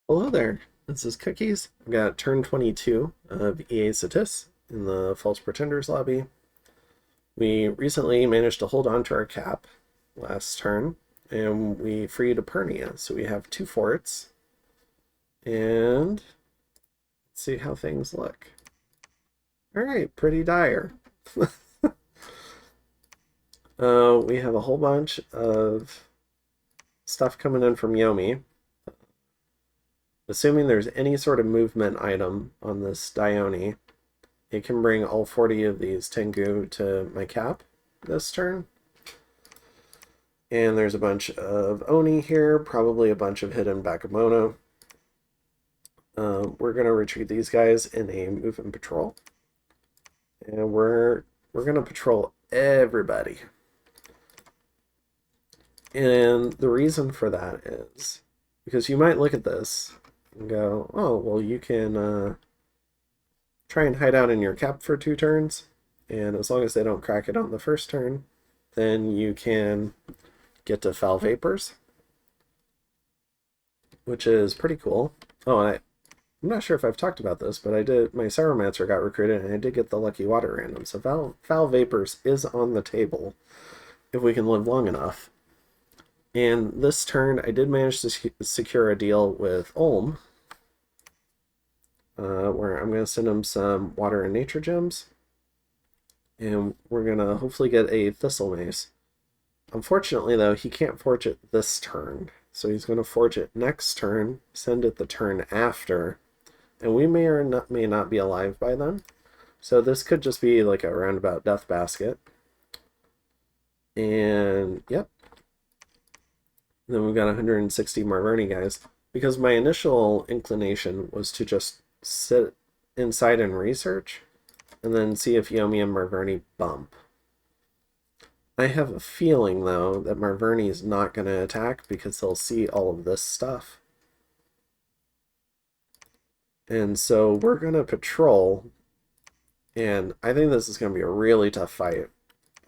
Hello there, this is Cookies. I've got turn 22 of EA Satis in the False Pretenders lobby. We recently managed to hold on to our cap last turn, and we freed Epernia, so we have two forts. And let's see how things look. Alright, pretty dire. We have a whole bunch of stuff coming in from Yomi. Assuming there's any sort of movement item on this Dione, it can bring all 40 of these Tengu to my cap this turn. And there's a bunch of Oni here, probably a bunch of hidden Bakemono. We're going to retreat these guys in a move and patrol. And we're going to patrol everybody. And the reason for that is because you might look at this and go, oh, well, you can try and hide out in your cap for 2 turns. And as long as they don't crack it on the first turn, then you can get to Foul Vapors, which is pretty cool. Oh, I'm not sure if I've talked about this, but my Cyromancer got recruited and I did get the Lucky Water random. So Foul Vapors is on the table if we can live long enough. And this turn, I did manage to secure a deal with Ulm, where I'm going to send him some water and nature gems. And we're going to hopefully get a Thistle Mace. Unfortunately, though, he can't forge it this turn. So he's going to forge it next turn, send it the turn after, and we may or may not be alive by then. So this could just be like a roundabout death basket. And, yep. Then we've got 160 Marverni guys. Because my initial inclination was to just sit inside and research, and then see if Yomi and Marverni bump. I have a feeling, though, that Marverni is not going to attack because they'll see all of this stuff. And so we're going to patrol, and I think this is going to be a really tough fight.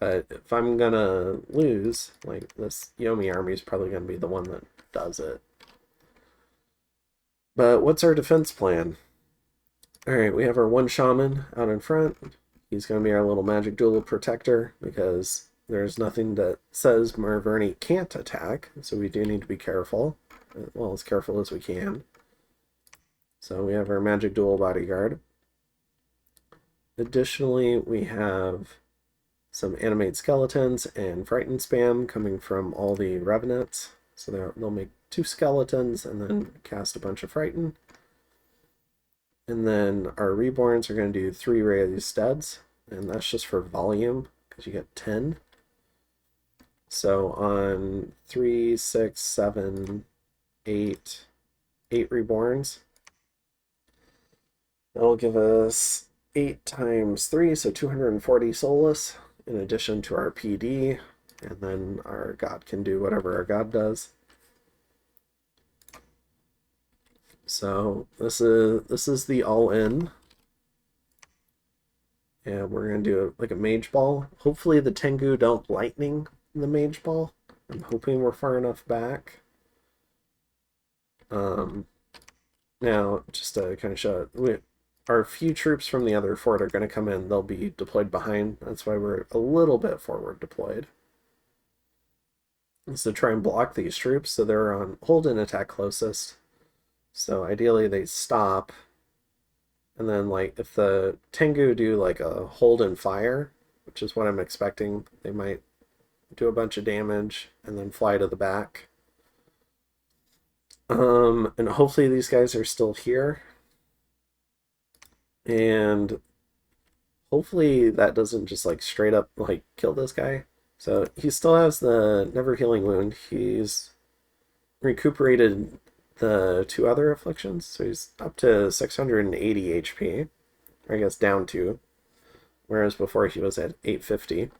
But if I'm going to lose, like, this Yomi army is probably going to be the one that does it. But what's our defense plan? Alright, we have our one shaman out in front. He's going to be our little magic duel protector because there's nothing that says Marverni can't attack, so we do need to be careful. Well, as careful as we can. So we have our magic duel bodyguard. Additionally, we have some animate skeletons and frighten spam coming from all the revenants. So they'll make 2 skeletons and then cast a bunch of frighten. And then our reborns are going to do 3 raised steads, and that's just for volume because you get 10. So on 3, 6, 7, 8, 8 reborns, that'll give us 8 times 3, so 240 soulless, in addition to our PD, and then our god can do whatever our god does. So this is the all-in. And we're going to do like a mage ball. Hopefully the Tengu don't lightning the mage ball. I'm hoping we're far enough back. Now, just to kind of show it, our few troops from the other fort are going to come in. They'll be deployed behind. That's why we're a little bit forward deployed. Is to try and block these troops so they're on hold and attack closest. So ideally they stop. And then, like, if the Tengu do like a hold and fire, which is what I'm expecting, they might do a bunch of damage and then fly to the back. And hopefully these guys are still here. And hopefully that doesn't just like straight up like kill this guy. So he still has the never healing wound. He's recuperated the 2 other afflictions, so he's up to 680 HP, or I guess down to, whereas before he was at 850,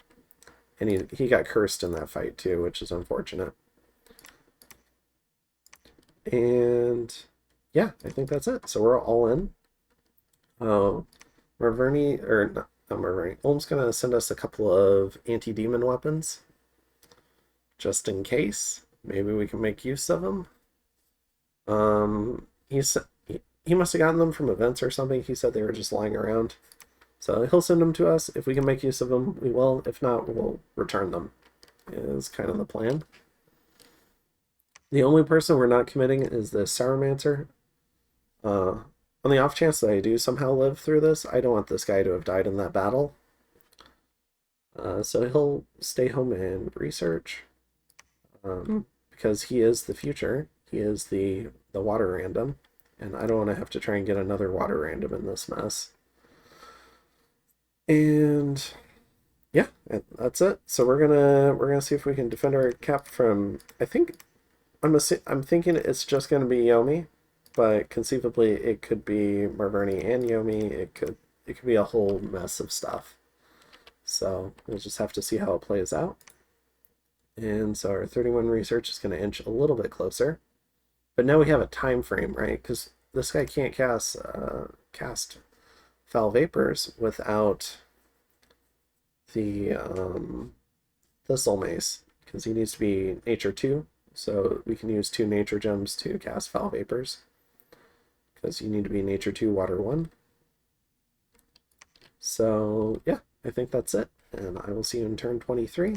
and he got cursed in that fight too, which is unfortunate. And yeah, I think that's it. So we're all in. Marverni, or not Marverni, Ulm's gonna send us a couple of anti-demon weapons, just in case. Maybe we can make use of them. he must have gotten them from events or something. He said they were just lying around. So he'll send them to us. If we can make use of them, we will. If not, we'll return them, is kind of the plan. The only person we're not committing is the Sauromancer. On the off chance that I do somehow live through this, I don't want this guy to have died in that battle. So he'll stay home and research. Because he is the future. He is the water random. And I don't want to have to try and get another water random in this mess. And yeah, that's it. So we're gonna see if we can defend our cap from. I'm thinking it's just gonna be Yomi, but conceivably it could be Marverni and Yomi. It could be a whole mess of stuff. So we'll just have to see how it plays out. And so our 31 research is going to inch a little bit closer. But now we have a time frame, right? Because this guy can't cast Foul Vapors without the Thistle Mace, because he needs to be Nature 2. So we can use 2 Nature Gems to cast Foul Vapors, because you need to be Nature 2, Water 1. So yeah, I think that's it. And I will see you in turn 23,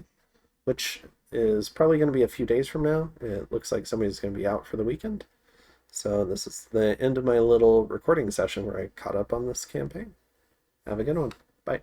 which is probably going to be a few days from now. It looks like somebody's going to be out for the weekend. So this is the end of my little recording session where I caught up on this campaign. Have a good one. Bye.